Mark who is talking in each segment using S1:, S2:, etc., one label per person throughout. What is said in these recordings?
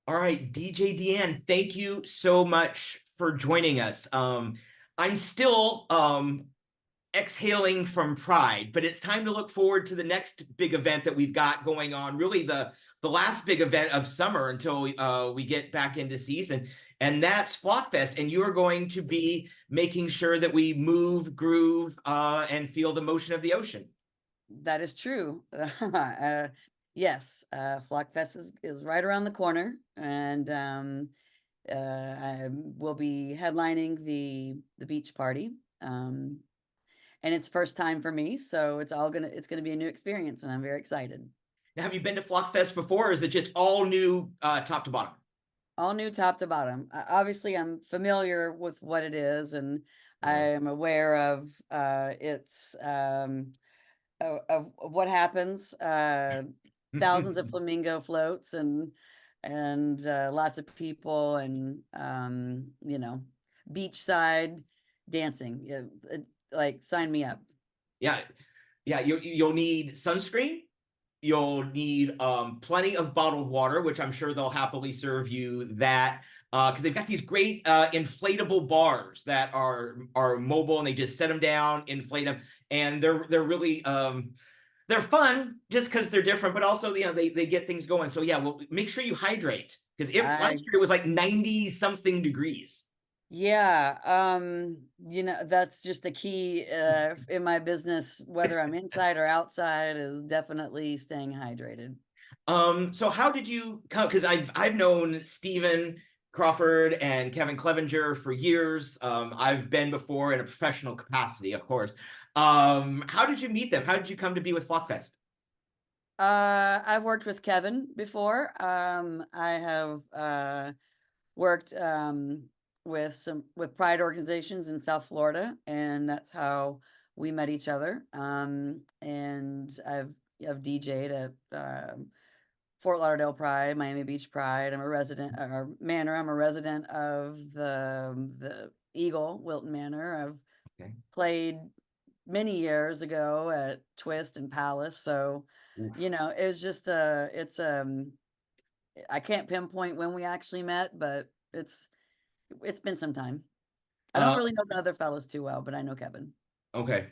S1: All right, DJ Deanne, thank you so much for joining us. I'm still exhaling from Pride, but it's time to look forward to the next big event that we've got going on. Really, the last big event of summer until we get back into season, and that's Flockfest. And you are going to be making sure that we move, groove, and feel the motion of the ocean.
S2: That is true. Yes, Flockfest is right around the corner, and I will be headlining the beach party. And it's first time for me, so it's gonna be a new experience, and I'm very excited.
S1: Now, have you been to Flockfest before, or is it just all new, top to bottom?
S2: All new top to bottom. Obviously, I'm familiar with what it is, and I
S1: Yeah.
S2: am aware of its of what happens. Thousands of flamingo floats and lots of people and beachside dancing. Yeah, like sign me up.
S1: Yeah, yeah. You'll need sunscreen. You'll need plenty of bottled water, which I'm sure they'll happily serve you that because they've got these great inflatable bars that are mobile and they just set them down, inflate them, and they're really they're fun just because they're different, but also they get things going. So yeah, well, make sure you hydrate because it
S2: I
S1: last year it was like 90 something degrees.
S2: Yeah, that's just a key in my business, whether I'm inside or outside, is definitely staying hydrated.
S1: So how did you come? Because I've known Stephen Crawford and Kevin Clevenger for years. I've been before in a professional capacity, of course. How did you meet them? How did you come to be with Flockfest?
S2: I've worked with Kevin before. I have worked with pride organizations in South Florida, and that's how we met each other. And I've DJ'd at Fort Lauderdale Pride, Miami Beach Pride. I'm a resident, or Manor. I'm a resident of the Eagle, Wilton Manor. I've
S1: Okay.
S2: played many years ago at Twist and Palace. So,
S1: Oof.
S2: it was just I can't pinpoint when we actually met, but it's been some time. I don't
S1: Uh,
S2: really know the other fellows too well, but I know Kevin.
S1: okay.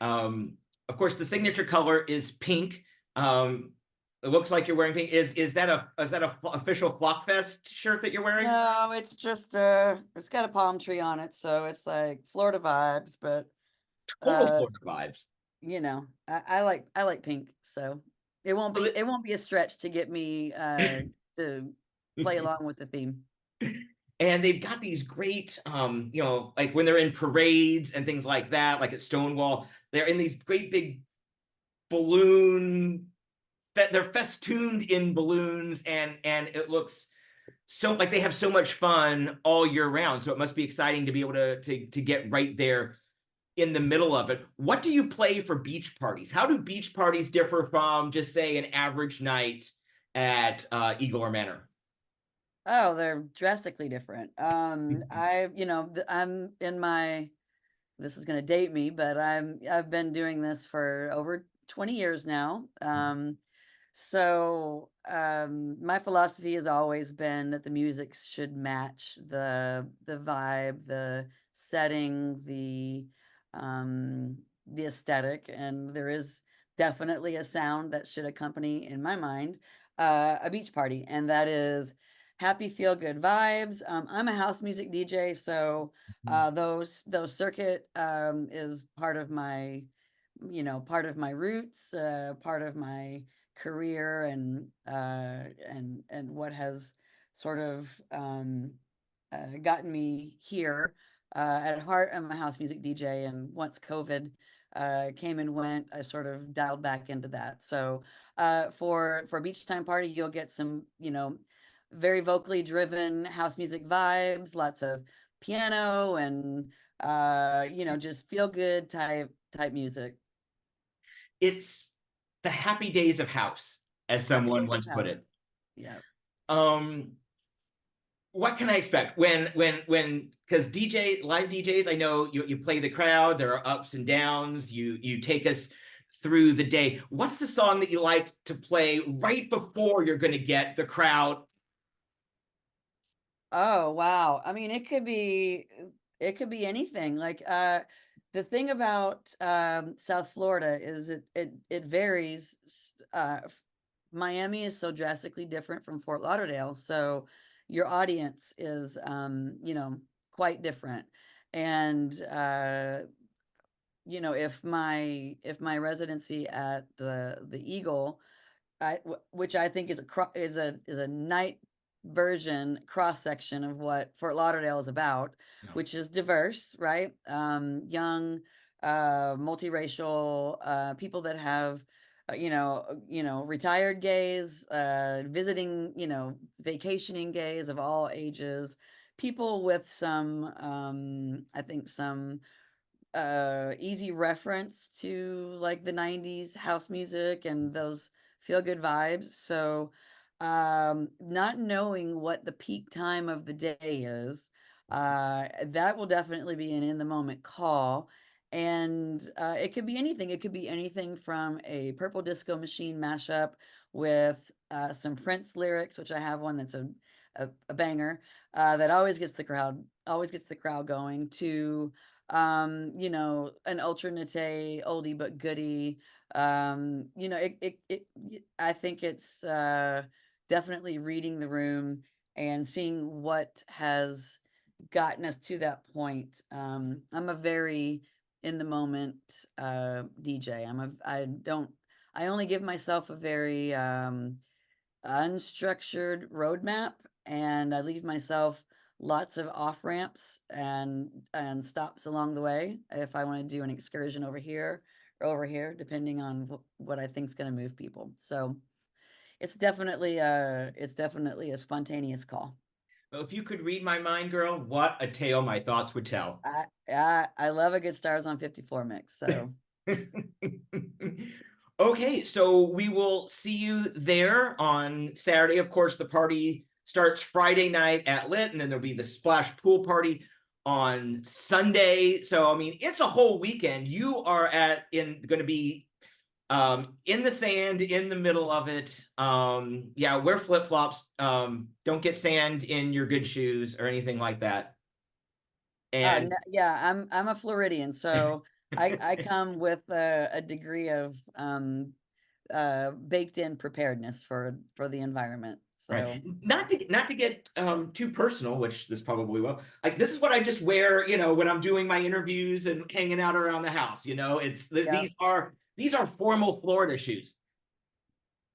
S1: Um, of course, the signature color is pink. It looks like you're wearing pink. Is that a official Flockfest shirt that you're wearing?
S2: No, it's just it's got a palm tree on it, so it's like Florida vibes, but
S1: Total
S2: uh,
S1: Florida vibes.
S2: I like pink, so it won't be a stretch to get me to play along with the theme.
S1: And they've got these great like when they're in parades and things like that, like at Stonewall, they're in these great big balloon they're festooned in balloons, and it looks so like they have so much fun all year round. So it must be exciting to be able to get right there in the middle of it. What do you play for beach parties? How do beach parties differ from just say an average night at Eagle or Manor?
S2: Oh, they're drastically different. I'm in my this is going to date me, but I've been doing this for over 20 years now. So my philosophy has always been that the music should match the vibe, the setting, the aesthetic, and there is definitely a sound that should accompany, in my mind, a beach party, and that is happy, feel good vibes. I'm a house music DJ, so those circuit is part of my roots, part of my career, and what has sort of gotten me here. At heart, I'm a house music DJ, and once COVID came and went, I sort of dialed back into that. So for a beach time party, you'll get some very vocally driven house music vibes, lots of piano and just feel good type music.
S1: It's the happy days of house, as
S2: Happy
S1: someone
S2: days of
S1: once put it.
S2: house. Yeah.
S1: Um, what can I expect when because live DJs, I know you play the crowd, there are ups and downs, you take us through the day. What's the song that you like to play right before you're going to get the crowd
S2: Oh, wow. I mean, it could be anything. Like the thing about South Florida is it varies. Miami is so drastically different from Fort Lauderdale, so your audience is quite different. And if my residency at the Eagle, which I think is a night version cross section of what Fort Lauderdale is about,
S1: No.
S2: which is diverse, right? Young, multiracial people that have, retired gays, visiting, vacationing gays of all ages, people with some, I think some easy reference to like the 90s house music and those feel good vibes. So not knowing what the peak time of the day is, that will definitely be an in the moment call. And it could be anything. It could be anything from a Purple Disco Machine mashup with some Prince lyrics, which I have one that's a banger, that always gets the crowd going, to an alternate oldie but goodie. I think it's definitely reading the room and seeing what has gotten us to that point. I'm a very in the moment DJ. I only give myself a very unstructured roadmap, and I leave myself lots of off ramps and stops along the way if I want to do an excursion over here or over here, depending on what I think is going to move people. So it's definitely a spontaneous call.
S1: Well, if you could read my mind, girl, what a tale my thoughts would tell.
S2: I love a good Stars on 54 mix. So
S1: Okay, so we will see you there on Saturday. Of course, the party starts Friday night at Lit, and then there'll be the splash pool party on Sunday. So I mean, it's a whole weekend. You are going to be in the sand, in the middle of it. Yeah, wear flip-flops. Don't get sand in your good shoes or anything like that. And
S2: yeah, I'm a Floridian, so I come with a degree of baked in preparedness for the environment.
S1: right,
S2: So
S1: not to get too personal, which this probably will. Like, this is what I just wear, when I'm doing my interviews and hanging out around the house. It's
S2: yeah,
S1: these are formal Florida shoes.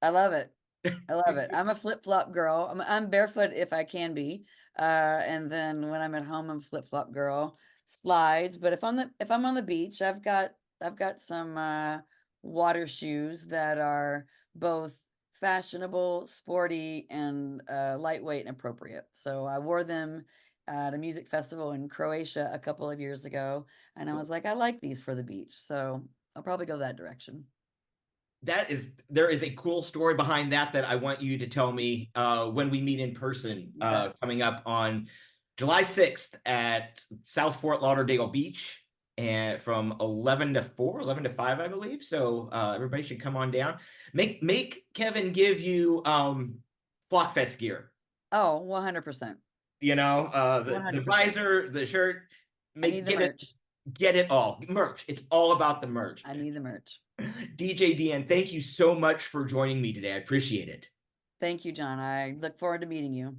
S2: I love it. I love it. I'm a flip-flop girl. I'm barefoot if I can be. And then when I'm at home, I'm flip-flop girl. Slides, but if I'm on the beach, I've got some water shoes that are both fashionable, sporty, and lightweight and appropriate. So I wore them at a music festival in Croatia a couple of years ago, and I was like, I like these for the beach. So I'll probably go that direction.
S1: There is a cool story behind that I want you to tell me when we meet in person,
S2: Okay.
S1: coming up on July 6th at South Fort Lauderdale Beach, and from 11 to 4, 11 to 5, I believe. So everybody should come on down. Make Kevin give you Flockfest gear.
S2: Oh, 100%.
S1: The
S2: 100%.
S1: visor, the shirt.
S2: I need
S1: Make
S2: the merch.
S1: get it all. Merch. It's all about the merch.
S2: I need the merch.
S1: DJ Deanne, thank you so much for joining me today. I appreciate it.
S2: Thank you, John. I look forward to meeting you.